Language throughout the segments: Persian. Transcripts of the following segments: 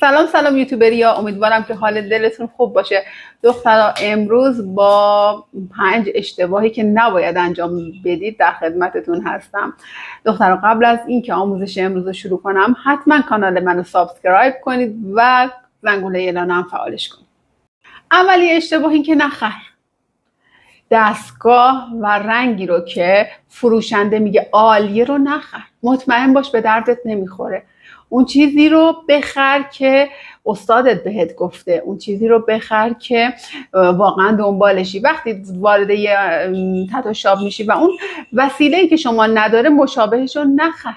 سلام یوتیوبریا، امیدوارم که حال دلتون خوب باشه. دخترا امروز با 5 اشتباهی که نباید انجام بدید در خدمتتون هستم. دخترا قبل از اینکه آموزش امروز رو شروع کنم حتما کانال منو سابسکرایب کنید و زنگوله اعلان هم فعالش کنید. اولی اشتباه این که نخر. دستگاه و رنگی رو که فروشنده میگه عالیه رو نخر. مطمئن باش به دردت نمیخوره. اون چیزی رو بخر که استادت بهت گفته، اون چیزی رو بخر که واقعا دنبالشی. وقتی وارد یه تتو شاپ میشی و اون وسیله‌ای که شما نداره مشابهش رو نخر.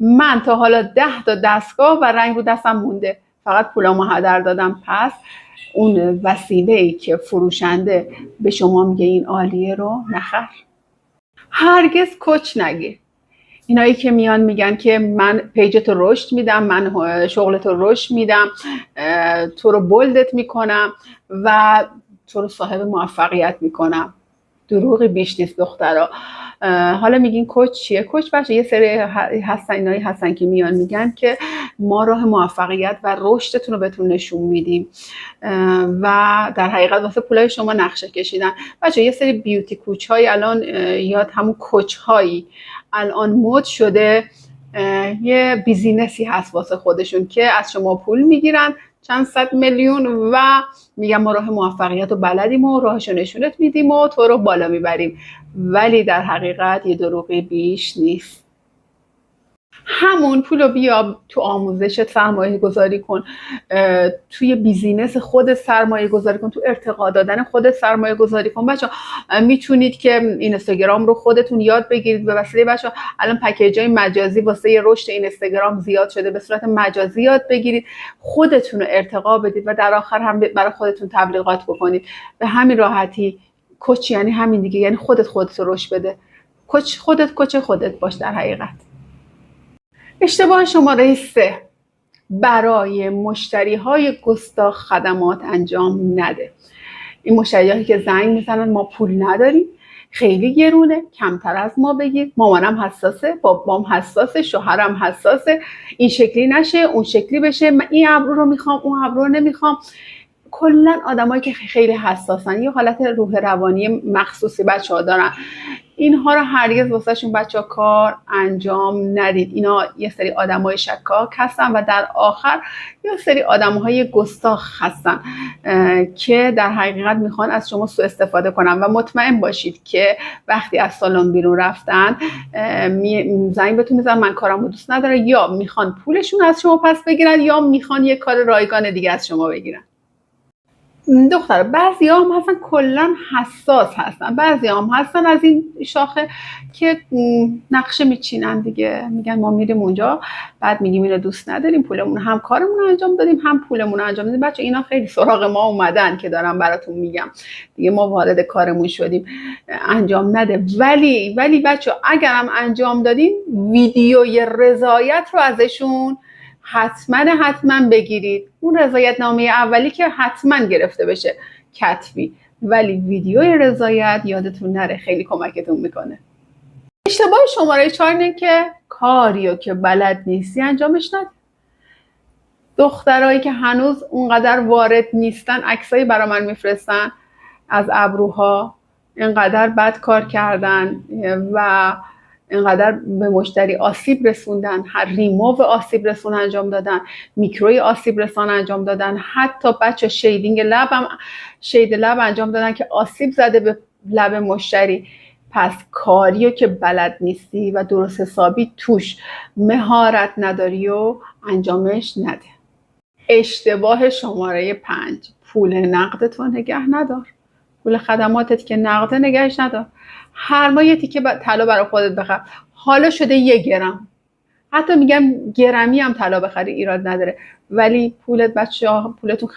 من تا حالا 10 تا دستگاه و رنگ رو دستم مونده، فقط پولامو هدر دادم. پس اون وسیله‌ای که فروشنده به شما میگه این عالیه رو نخر. هرگز کوچ نگی. اینایی که میان میگن که من پیجتو رشد میدم، من شغلتو رشد میدم، تو رو بولدت میکنم و تو رو صاحب موفقیت میکنم، دروغی بیش نیست دخترا. حالا میگین کوچ چیه؟ کوچ باشه یه سری هستن، اینایی هستن که میان میگن که ما راه موفقیت و رشدتون رو بهتون نشون میدیم و در حقیقت واسه پولای شما نقشه کشیدن. بچه یه سری بیوتی کوچ های الان یا همون کوچ هایی الان مد شده، یه بیزینسی هست واسه خودشون که از شما پول میگیرن چند صد میلیون و میگن ما راه موفقیت رو بلدیم و راهشو نشونت میدیم و تو رو بالا میبریم، ولی در حقیقت یه دروغی بیش نیست. همون پولو بیا تو آموزشت سرمایه گذاری کن، توی بیزینس خودت سرمایه گذاری کن، تو ارتقا دادن خودت سرمایه گذاری کن. بچه میتونید که اینستاگرام رو خودتون یاد بگیرید به وسیله بچه الان پکیجای مجازی واسه رشد اینستاگرام زیاد شده، به صورت مجازی یاد بگیرید، خودتون رو ارتقا بدید و در آخر هم برای خودتون تبلیغات بکنید. به همین راحتی. کوچ یعنی همین دیگه، یعنی خودت رو رشد بده. کوچ خودت باش در حقیقت. اشتباه شماره 3، برای مشتری های گستاخ خدمات انجام نده. این مشتری هایی که زنگ میزنن ما پول نداریم، خیلی گرونه، کمتر از ما بگیر، مامانم حساسه، بابام حساسه، شوهرم حساسه، این شکلی نشه اون شکلی بشه، من این ابرو رو میخوام اون ابرو رو نمیخوام. کلا آدمایی که خیلی حساسن یه حالت روح روانی مخصوصی بچه‌ها دارن، اینها رو هرگز واسهشون بچه‌ها کار انجام ندید. اینا یه سری آدمای شکاک هستن و در آخر یه سری آدمهای گستاخ هستن که در حقیقت میخوان از شما سوء استفاده کنن و مطمئن باشید که وقتی از سالن بیرون رفتن زنگ بهتون میزنن من کارمو دوست نداره، یا میخوان پولشون از شما پس بگیرن یا میخوان یه کار رایگان دیگه از شما بگیرن. دختر بعضی هم هستن کلا حساس هستن، بعضی هم هستن از این شاخه که نقشه میچینن دیگه، میگن ما میریم اونجا بعد میگیم اینو دوست نداریم، پولمون هم کارمون انجام دادیم هم پولمون انجام دادیم. بچه اینا خیلی سراغ ما اومدن که دارم براتون میگم دیگه، ما وارد کارمون شدیم، انجام نده. ولی بچه اگرم انجام دادین ویدیوی رضایت رو ازشون حتما بگیرید. اون رضایت نامه اولی که حتما گرفته بشه کتبی، ولی ویدیوی رضایت یادتون نره، خیلی کمکتون میکنه. اشتباه شماره 4 اینه که کاریو که بلد نیستی انجامش نده. دخترایی که هنوز اونقدر وارد نیستن عکسایی برای من میفرستن از ابروها، اینقدر بد کار کردن و اینقدر به مشتری آسیب رسوندن، هر ریموو آسیب رسون انجام دادن، میکروی آسیب رسان انجام دادن، حتی بچه شید لب انجام دادن که آسیب زده به لب مشتری. پس کاریو که بلد نیستی و درست حسابی توش مهارت نداری و انجامش نده. اشتباه شماره 5، پول نقدتو نگه ندار. پول خدماتت که نقده نگهش ندار. هر ماه یه تیکه طلا برای خودت بخر. حالا شده 1 گرم، حتی میگم گرمی هم طلا بخری ایراد نداره، ولی پولت بچه‌ها پولتون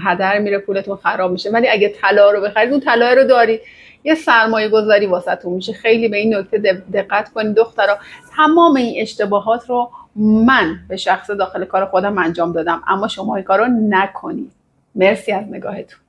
هدر میره، پولتون خراب میشه. ولی اگه طلا رو بخرید اون طلا رو دارید، یه سرمایه گذاری واسهتون میشه. خیلی به این نکته دقت کنید دخترا. تمام این اشتباهات رو من به شخص داخل کار خودم انجام دادم، اما شما این کارو نکنید. مرسی از نگاهتون.